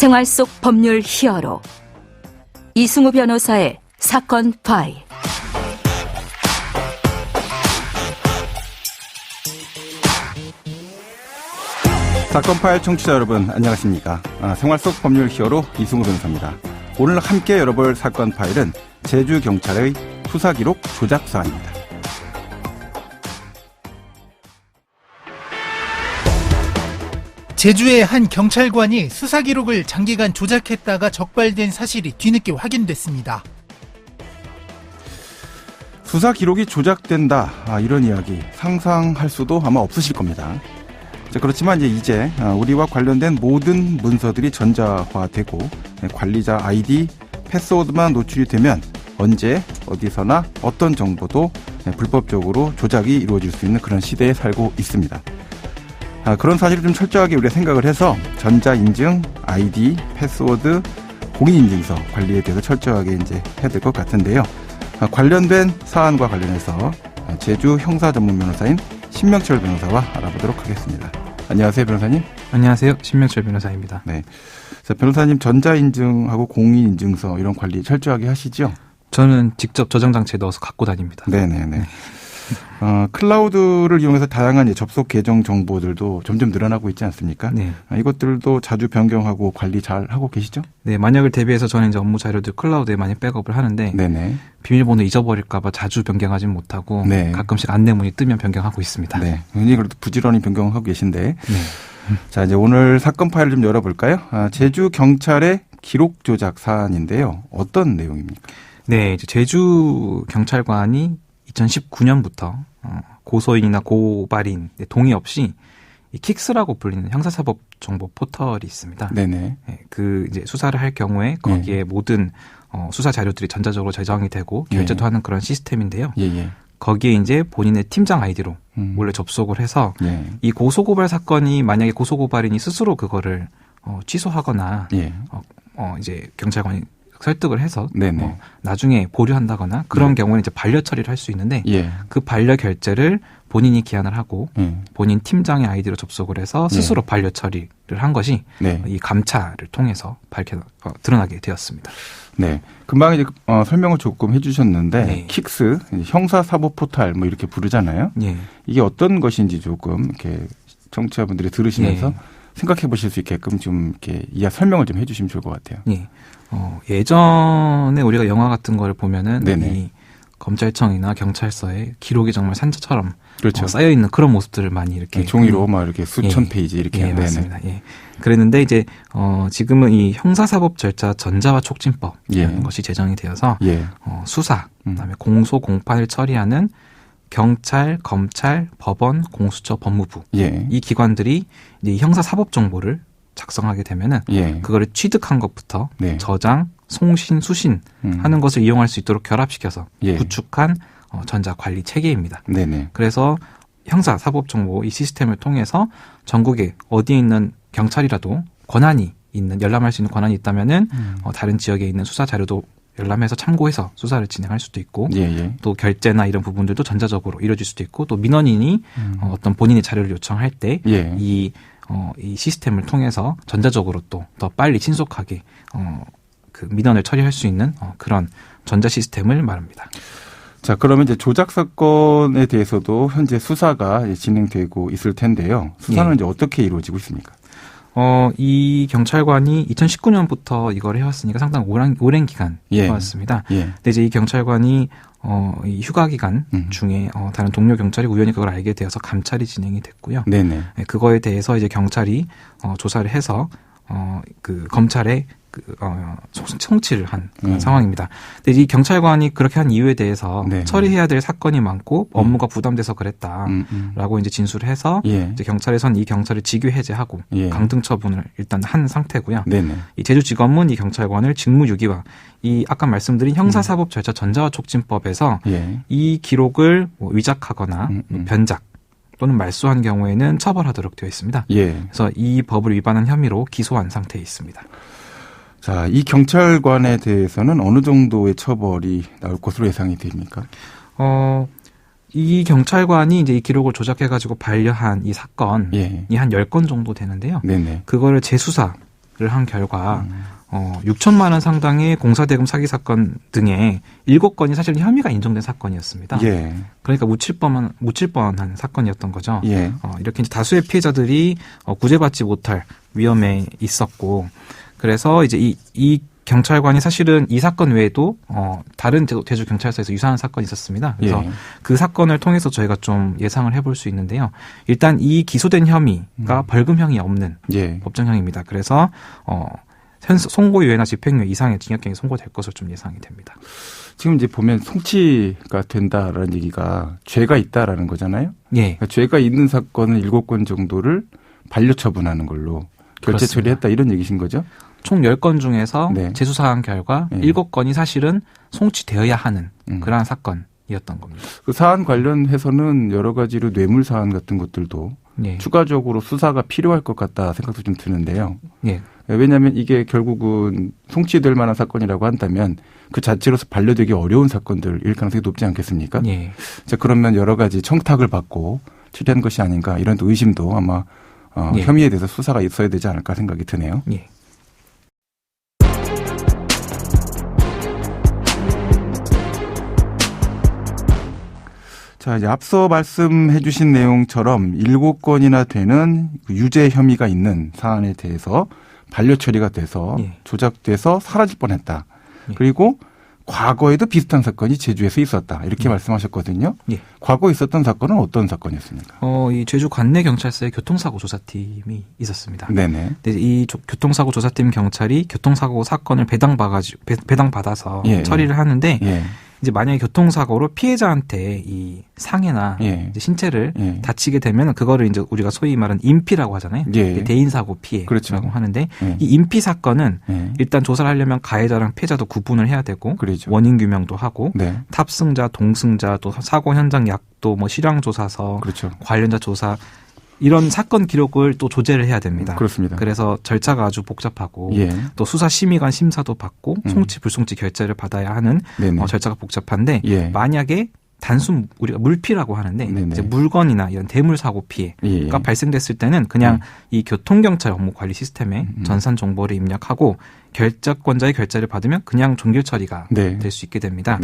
생활 속 법률 히어로 이승우 변호사의 사건 파일. 사건 파일 청취자 여러분 안녕하십니까. 생활 속 법률 히어로 이승우 변호사입니다. 오늘 함께 열어볼 사건 파일은 제주경찰의 수사기록 조작 사안입니다. 제주의 한 경찰관이 수사기록을 장기간 조작했다가 적발된 사실이 뒤늦게 확인됐습니다. 수사기록이 조작된다, 이런 이야기 상상할 수도 아마 없으실 겁니다. 그렇지만 이제 우리와 관련된 모든 문서들이 전자화되고 관리자 아이디, 패스워드만 노출이 되면 언제 어디서나 어떤 정보도 불법적으로 조작이 이루어질 수 있는 그런 시대에 살고 있습니다. 그런 사실을 좀 철저하게 우리가 생각을 해서 전자인증, 아이디, 패스워드, 공인인증서 관리에 대해서 철저하게 이제 해야 될 것 같은데요. 관련된 사안과 관련해서 제주 형사전문 변호사인 신명철 변호사와 알아보도록 하겠습니다. 안녕하세요, 변호사님. 안녕하세요, 신명철 변호사입니다. 네, 자, 변호사님 전자인증하고 공인인증서 이런 관리 철저하게 하시죠? 저는 직접 저장장치에 넣어서 갖고 다닙니다. 네네네. 클라우드를 이용해서 다양한 접속 계정 정보들도 점점 늘어나고 있지 않습니까? 네. 이것들도 자주 변경하고 관리 잘 하고 계시죠? 네, 만약을 대비해서 저는 이제 업무 자료들 클라우드에 많이 백업을 하는데 네네. 비밀번호 잊어버릴까봐 자주 변경하진 못하고 네. 가끔씩 안내문이 뜨면 변경하고 있습니다. 네, 굉장히 그래도 부지런히 변경하고 계신데. 네. 자, 이제 오늘 사건 파일을 좀 열어볼까요? 제주 경찰의 기록 조작 사안인데요. 어떤 내용입니까? 네, 이제 제주 경찰관이 2019년부터 고소인이나 고발인 동의 없이 이 킥스라고 불리는 형사사법 정보 포털이 있습니다. 네네. 그 이제 수사를 할 경우에 거기에 네. 모든 수사 자료들이 전자적으로 저장이 되고 결제도 하는 그런 시스템인데요. 예. 거기에 이제 본인의 팀장 아이디로 원래 접속을 해서 예. 이 고소고발 사건이 만약에 고소고발인이 스스로 그거를 취소하거나 예. 이제 경찰관이 설득을 해서 나중에 보류한다거나 그런 경우는 이제 반려 처리를 할 수 있는데 그 반려 결제를 본인이 기한을 하고 본인 팀장의 아이디로 접속을 해서 스스로 반려 처리를 한 것이 이 감찰을 통해서 드러나게 되었습니다. 네, 금방 이제 설명을 조금 해주셨는데 네. 킥스 형사사법 포털 뭐 이렇게 부르잖아요. 네. 이게 어떤 것인지 조금 이렇게 청취자분들이 들으시면서 네. 생각해 보실 수 있게끔 좀 이렇게 설명을 좀 해주시면 좋을 것 같아요. 네. 예전에 우리가 영화 같은 거를 보면은 이 검찰청이나 경찰서에 기록이 정말 산처럼 그렇죠. 쌓여 있는 그런 모습들을 많이 이렇게 종이로 막 이렇게 수천 페이지 이렇게 맞습니다. 그랬는데 이제 지금은 이 형사사법 절차 전자화 촉진법이라는 것이 제정이 되어서 수사, 그다음에 공소 공판을 처리하는 경찰, 검찰, 법원, 공수처, 법무부 이 기관들이 이제 이 형사사법 정보를 작성하게 되면은 그거를 취득한 것부터 저장, 송신, 수신 하는 것을 이용할 수 있도록 결합시켜서 구축한 전자 관리 체계입니다. 그래서 형사 사법 정보 이 시스템을 통해서 전국에 어디에 있는 경찰이라도 권한이 있는 열람할 수 있는 권한이 있다면은 다른 지역에 있는 수사 자료도 열람해서 참고해서 수사를 진행할 수도 있고 또 결제나 이런 부분들도 전자적으로 이루어질 수도 있고 또 민원인이 어떤 본인의 자료를 요청할 때 이 시스템을 통해서 전자적으로 또 더 빨리 신속하게 그 민원을 처리할 수 있는 그런 전자 시스템을 말합니다. 자, 그러면 이제 조작 사건에 대해서도 현재 수사가 진행되고 있을 텐데요. 수사는 이제 어떻게 이루어지고 있습니까? 이 경찰관이 2019년부터 이걸 해왔으니까 상당히 오랜 기간 해왔습니다. 근데 이제 이 경찰관이 이 휴가 기간 중에 다른 동료 경찰이 우연히 그걸 알게 되어서 감찰이 진행이 됐고요. 그거에 대해서 이제 경찰이 조사를 해서 그 검찰에 송치를 한 그런 상황입니다. 근데 이 경찰관이 그렇게 한 이유에 대해서 처리해야 될 사건이 많고 업무가 부담돼서 그랬다라고 이제 진술을 해서 이제 경찰에선 이 경찰을 직위 해제하고 강등 처분을 일단 한 상태고요. 이 제주지검은 이 경찰관을 직무유기와 이 아까 말씀드린 형사사법 절차 전자화 촉진법에서 이 기록을 위작하거나 변작 또는 말소한 경우에는 처벌하도록 되어 있습니다. 그래서 이 법을 위반한 혐의로 기소한 상태에 있습니다. 자, 이 경찰관에 대해서는 어느 정도의 처벌이 나올 것으로 예상이 됩니까? 이 경찰관이 이제 이 기록을 조작해가지고 반려한 이 사건이 한 10건 정도 되는데요. 그거를 재수사 한 결과 6천만 원 상당의 공사대금 사기 사건 등의 7건이 사실 혐의가 인정된 사건이었습니다. 예. 그러니까 묻힐 뻔한 사건이었던 거죠. 예. 이렇게 이제 다수의 피해자들이 구제받지 못할 위험에 있었고, 그래서 이제 이 경찰관이 사실은 이 사건 외에도 다른 제주 경찰서에서 유사한 사건이 있었습니다. 그래서 그 사건을 통해서 저희가 좀 예상을 해볼 수 있는데요. 일단 이 기소된 혐의가 벌금형이 없는 법정형입니다. 그래서 선고유예나 집행유예 이상의 징역형이 선고될 것으로 좀 예상이 됩니다. 지금 이제 보면 송치가 된다라는 얘기가 죄가 있다라는 거잖아요. 예. 그러니까 죄가 있는 사건은 7건 정도를 반려 처분하는 걸로 결재 처리했다 이런 얘기신 거죠? 총 10건 중에서 재수사한 결과 7건이 사실은 송치되어야 하는 그러한 사건이었던 겁니다. 그 사안 관련해서는 여러 가지로 뇌물 사안 같은 것들도 추가적으로 수사가 필요할 것 같다 생각도 좀 드는데요. 왜냐하면 이게 결국은 송치될 만한 사건이라고 한다면 그 자체로서 반려되기 어려운 사건들일 가능성이 높지 않겠습니까? 자, 그러면 여러 가지 청탁을 받고 처리한 것이 아닌가 이런 의심도 아마 혐의에 대해서 수사가 있어야 되지 않을까 생각이 드네요. 자, 이제 앞서 말씀해 주신 내용처럼 7건이나 되는 유죄 혐의가 있는 사안에 대해서 반려 처리가 돼서 조작돼서 사라질 뻔했다. 그리고 과거에도 비슷한 사건이 제주에서 있었다. 이렇게 말씀하셨거든요. 과거에 있었던 사건은 어떤 사건이었습니까? 이 제주 관내경찰서에 교통사고 조사팀이 있었습니다. 네네. 이 교통사고 조사팀 경찰이 교통사고 사건을 배당받아서 처리를 하는데 이제 만약에 교통사고로 피해자한테 이 상해나 이제 신체를 다치게 되면 그거를 이제 우리가 소위 말하는 인피라고 하잖아요. 대인사고 피해라고 하는데 이 인피 사건은 일단 조사를 하려면 가해자랑 피해자도 구분을 해야 되고 원인 규명도 하고 탑승자, 동승자, 또 사고 현장 약도, 뭐 실황 조사서, 관련자 조사 이런 사건 기록을 또 조제를 해야 됩니다. 그렇습니다. 그래서 절차가 아주 복잡하고 또 수사심의관 심사도 받고 송치 불송치 결재를 받아야 하는 절차가 복잡한데 만약에 단순 우리가 물피라고 하는데 이제 물건이나 이런 대물 사고 피해가 발생됐을 때는 그냥 이 교통경찰 업무 관리 시스템에 전산 정보를 입력하고 결재권자의 결재를 받으면 그냥 종결 처리가 될 수 있게 됩니다.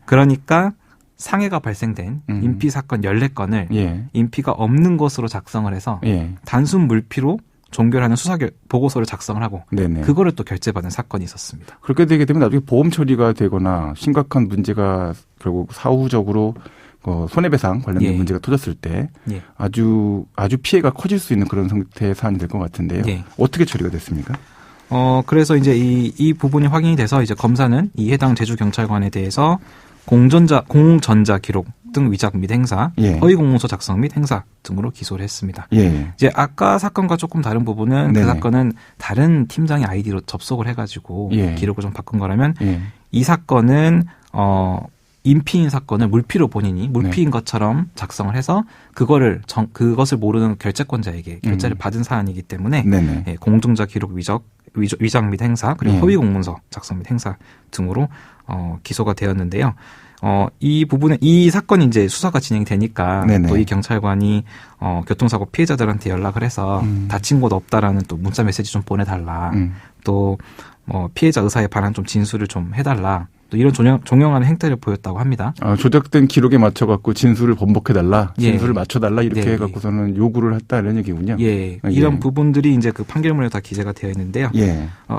그러니까 상해가 발생된 인피 사건 14건을 인피가 없는 것으로 작성을 해서 단순 물피로 종결하는 수사 보고서를 작성을 하고 그거를 또 결재받은 사건이 있었습니다. 그렇게 되게 되면 나중에 보험 처리가 되거나 심각한 문제가 결국 사후적으로 손해배상 관련된 문제가 터졌을 때 아주 피해가 커질 수 있는 그런 상태의 사안이 될 것 같은데요. 어떻게 처리가 됐습니까? 그래서 이제 이 부분이 확인이 돼서 이제 검사는 이 해당 제주 경찰관에 대해서 공전자 기록 등 위작 및 행사, 허위 공문서 작성 및 행사 등으로 기소를 했습니다. 이제 아까 사건과 조금 다른 부분은 그 사건은 다른 팀장의 아이디로 접속을 해가지고 기록을 좀 바꾼 거라면 이 사건은 인피인 사건을 물피로 본인이 물피인 것처럼 작성을 해서 그것을 모르는 결재권자에게 결재를 받은 사안이기 때문에 공정자 기록 위작 및 행사 그리고 허위 공문서 작성 및 행사 등으로 기소가 되었는데요. 이 사건이 이제 수사가 진행이 되니까 또 이 경찰관이 교통사고 피해자들한테 연락을 해서 다친 곳 없다라는 또 문자 메시지 좀 보내달라. 또 피해자 의사에 관한 좀 진술을 좀 해달라. 또 이런 종용하는 행태를 보였다고 합니다. 조작된 기록에 맞춰갖고 진술을 번복해달라, 진술을 맞춰달라 이렇게 해갖고서는 요구를 했다 이런 얘기군요. 이런 부분들이 이제 그 판결문에 다 기재가 되어 있는데요.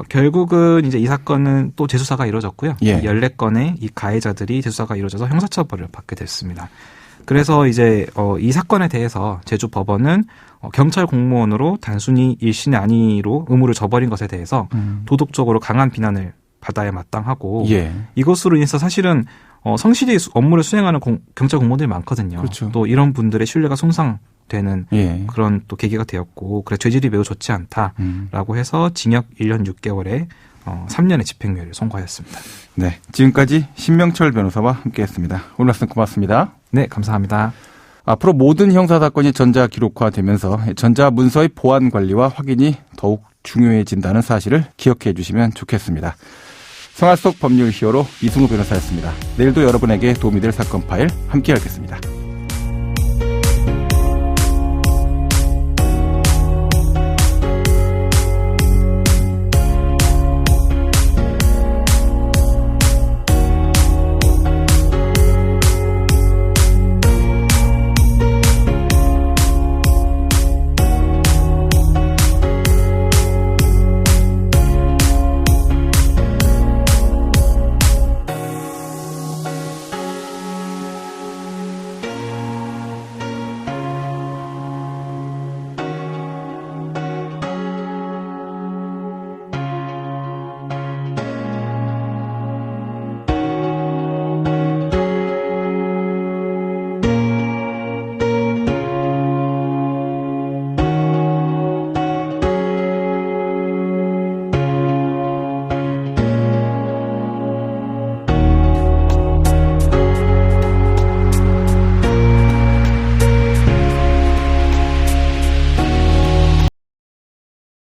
결국은 이제 이 사건은 또 재수사가 이루어졌고요. 14건의 이 가해자들이 재수사가 이루어져서 형사처벌을 받게 됐습니다. 그래서 이제 이 사건에 대해서 제주 법원은 경찰 공무원으로 단순히 일신의 안위로 의무를 저버린 것에 대해서 도덕적으로 강한 비난을 받아야 마땅하고 이것으로 인해서 사실은 성실히 업무를 수행하는 경찰 공무원들이 많거든요. 또 이런 분들의 신뢰가 손상되는 그런 또 계기가 되었고 그래 죄질이 매우 좋지 않다라고 해서 징역 1년 6개월에 3년의 집행유예를 선고하였습니다. 네, 지금까지 신명철 변호사와 함께했습니다. 오늘 말씀 고맙습니다. 네, 감사합니다. 앞으로 모든 형사사건이 전자기록화되면서 전자문서의 보안 관리와 확인이 더욱 중요해진다는 사실을 기억해 주시면 좋겠습니다. 생활 속 법률 히어로 이승우 변호사였습니다. 내일도 여러분에게 도움이 될 사건 파일 함께 하겠습니다.